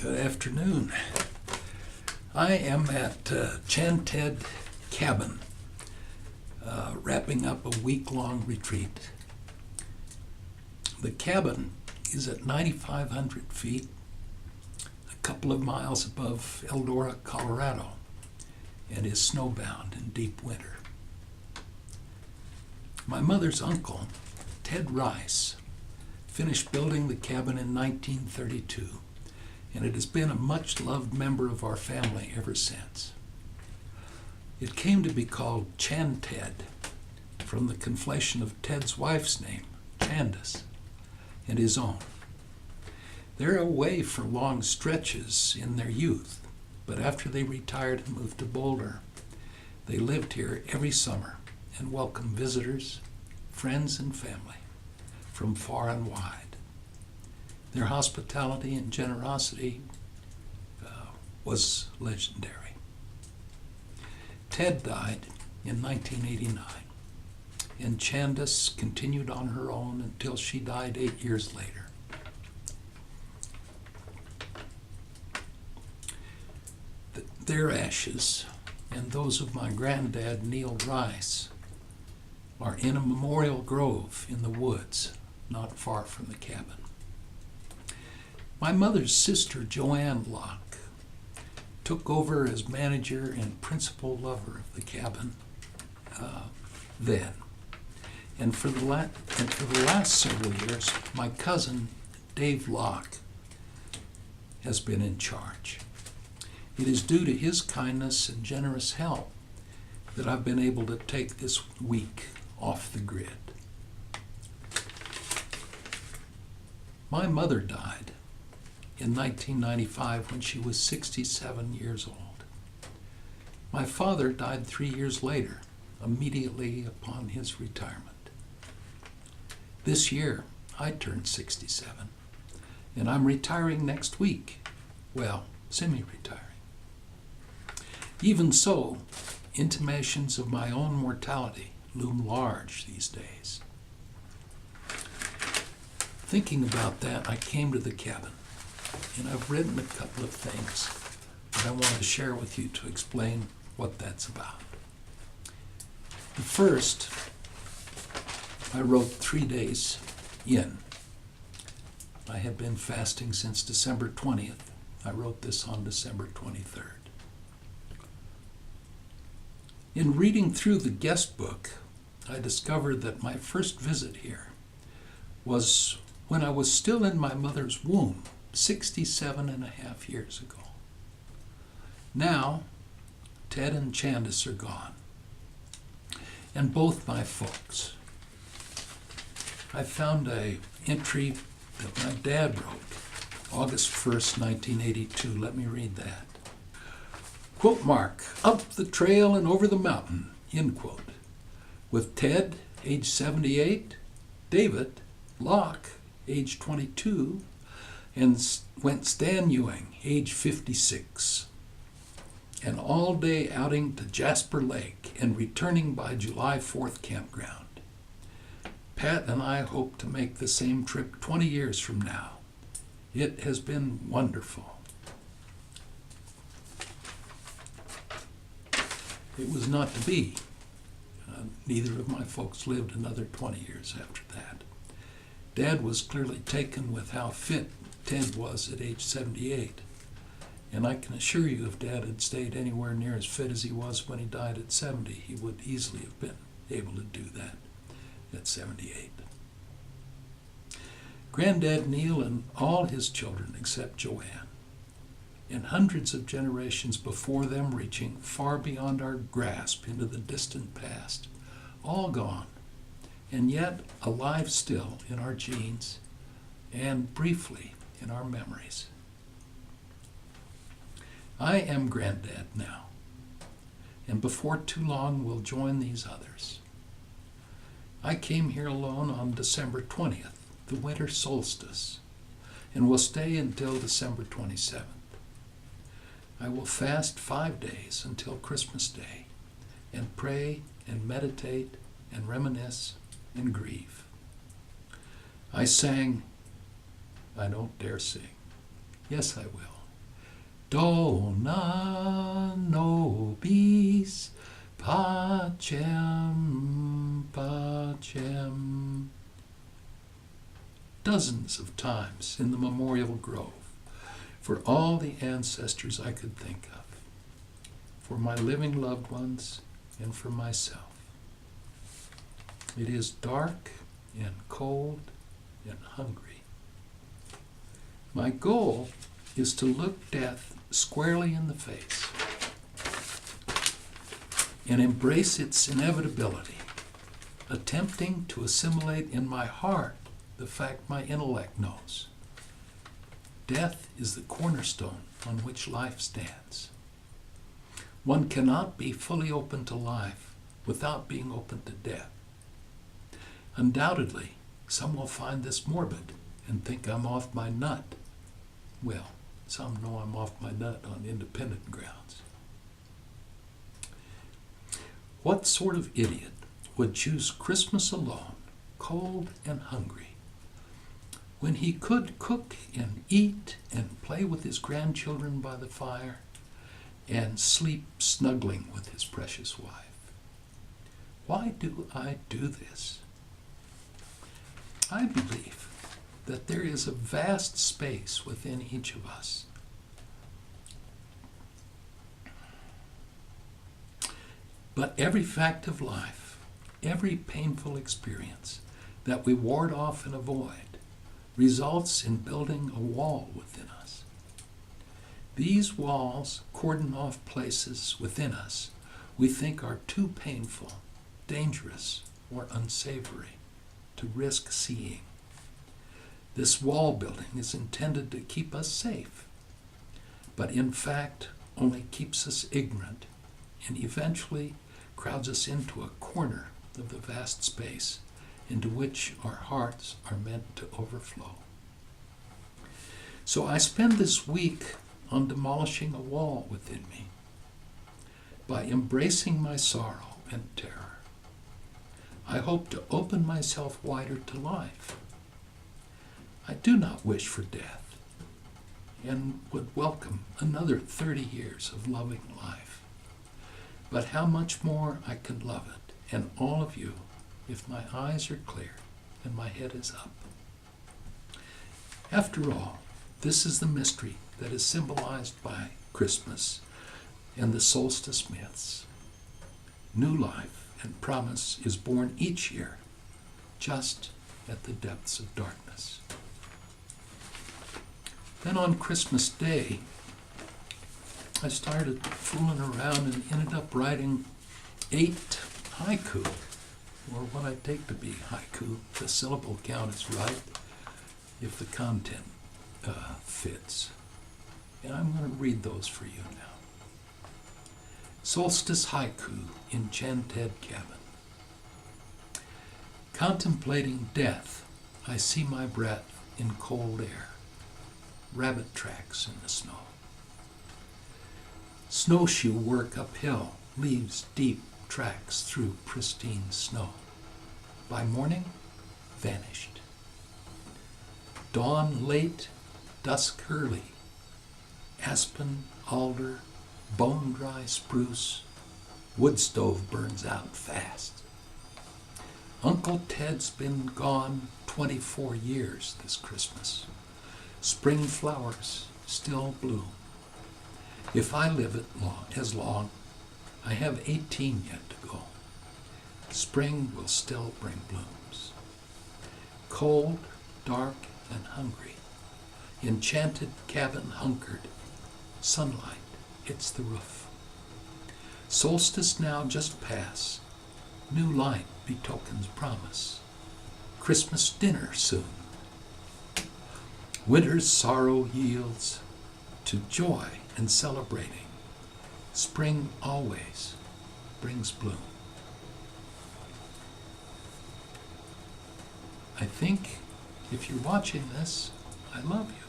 Good afternoon. I am at Chanted Cabin, wrapping up a week-long retreat. The cabin is at 9,500 feet, a couple of miles above Eldora, Colorado, and is snowbound in deep winter. My mother's uncle, Ted Rice, finished building the cabin in 1932, and it has been a much-loved member of our family ever since. It came to be called Chanted, from the conflation of Ted's wife's name, Candace, and his own. They're away for long stretches in their youth, but after they retired and moved to Boulder, they lived here every summer and welcomed visitors, friends, and family from far and wide. Their hospitality and generosity was legendary. Ted died in 1989, and Candace continued on her own until she died 8 years later. Their ashes and those of my granddad, Neil Rice, are in a memorial grove in the woods not far from the cabin. My mother's sister, Joanne Locke, took over as manager and principal lover of the cabin then. And for the last several years, my cousin, Dave Locke, has been in charge. It is due to his kindness and generous help that I've been able to take this week off the grid. My mother died in 1995 when she was 67 years old. My father died 3 years later, immediately upon his retirement. This year, I turned 67, and I'm retiring next week. Well, semi-retiring. Even so, intimations of my own mortality loom large these days. Thinking about that, I came to the cabin, and I've written a couple of things that I want to share with you to explain what that's about. The first, I wrote 3 days in. I had been fasting since December 20th. I wrote this on December 23rd. In reading through the guest book, I discovered that my first visit here was when I was still in my mother's womb, 67 and a half years ago. Now, Ted and Candace are gone, and both my folks. I found an entry that my dad wrote, August 1st, 1982. Let me read that. Quote mark, up the trail and over the mountain, end quote. With Ted, age 78, David, Locke, age 22, and went Stan Ewing, age 56. An all-day outing to Jasper Lake and returning by July 4th campground. Pat and I hope to make the same trip 20 years from now. It has been wonderful. It was not to be. Neither of my folks lived another 20 years after that. Dad was clearly taken with how fit Ted was at age 78. And I can assure you if Dad had stayed anywhere near as fit as he was when he died at 70, he would easily have been able to do that at 78. Granddad Neil and all his children except Joanne, and hundreds of generations before them reaching far beyond our grasp into the distant past, all gone, and yet alive still in our genes and briefly in our memories. I am Granddad now, and before too long will join these others. I came here alone on December 20th, the winter solstice, and will stay until December 27th. I will fast 5 days until Christmas Day, and pray and meditate and reminisce and grieve. I sang, I don't dare sing. Yes, I will. Dona nobis pacem, pacem. Dozens of times in the memorial grove, for all the ancestors I could think of, for my living loved ones, and for myself. It is dark and cold and hungry. My goal is to look death squarely in the face and embrace its inevitability, attempting to assimilate in my heart the fact my intellect knows. Death is the cornerstone on which life stands. One cannot be fully open to life without being open to death. Undoubtedly, some will find this morbid and think I'm off my nut. Well, some know I'm off my nut on independent grounds. What sort of idiot would choose Christmas alone, cold and hungry, when he could cook and eat and play with his grandchildren by the fire and sleep snuggling with his precious wife? Why do I do this? I believe that there is a vast space within each of us. But every fact of life, every painful experience that we ward off and avoid, results in building a wall within us. These walls cordon off places within us we think are too painful, dangerous, or unsavory to risk seeing. This wall building is intended to keep us safe, but in fact only keeps us ignorant and eventually crowds us into a corner of the vast space into which our hearts are meant to overflow. So I spend this week on demolishing a wall within me by embracing my sorrow and terror. I hope to open myself wider to life. I do not wish for death and would welcome another 30 years of loving life. But how much more I can love it, and all of you, if my eyes are clear and my head is up. After all, this is the mystery that is symbolized by Christmas and the solstice myths. New life and promise is born each year, just at the depths of darkness. Then on Christmas Day, I started fooling around and ended up writing 8 haiku, or what I take to be haiku. The syllable count is right if the content fits. And I'm going to read those for you now. Solstice haiku in Chanted Cabin. Contemplating death, I see my breath in cold air, rabbit tracks in the snow. Snowshoe work uphill leaves deep tracks through pristine snow. By morning, vanished. Dawn late, dusk early. Aspen, alder, bone-dry spruce, wood stove burns out fast. Uncle Ted's been gone 24 years this Christmas. Spring flowers still bloom. If I live as long, I have 18 yet to go. Spring will still bring blooms. Cold, dark, and hungry. Enchanted cabin hunkered. Sunlight hits the roof. Solstice now just pass. New light betokens promise. Christmas dinner soon. Winter's sorrow yields to joy and celebrating. Spring always brings bloom. I think if you're watching this, I love you.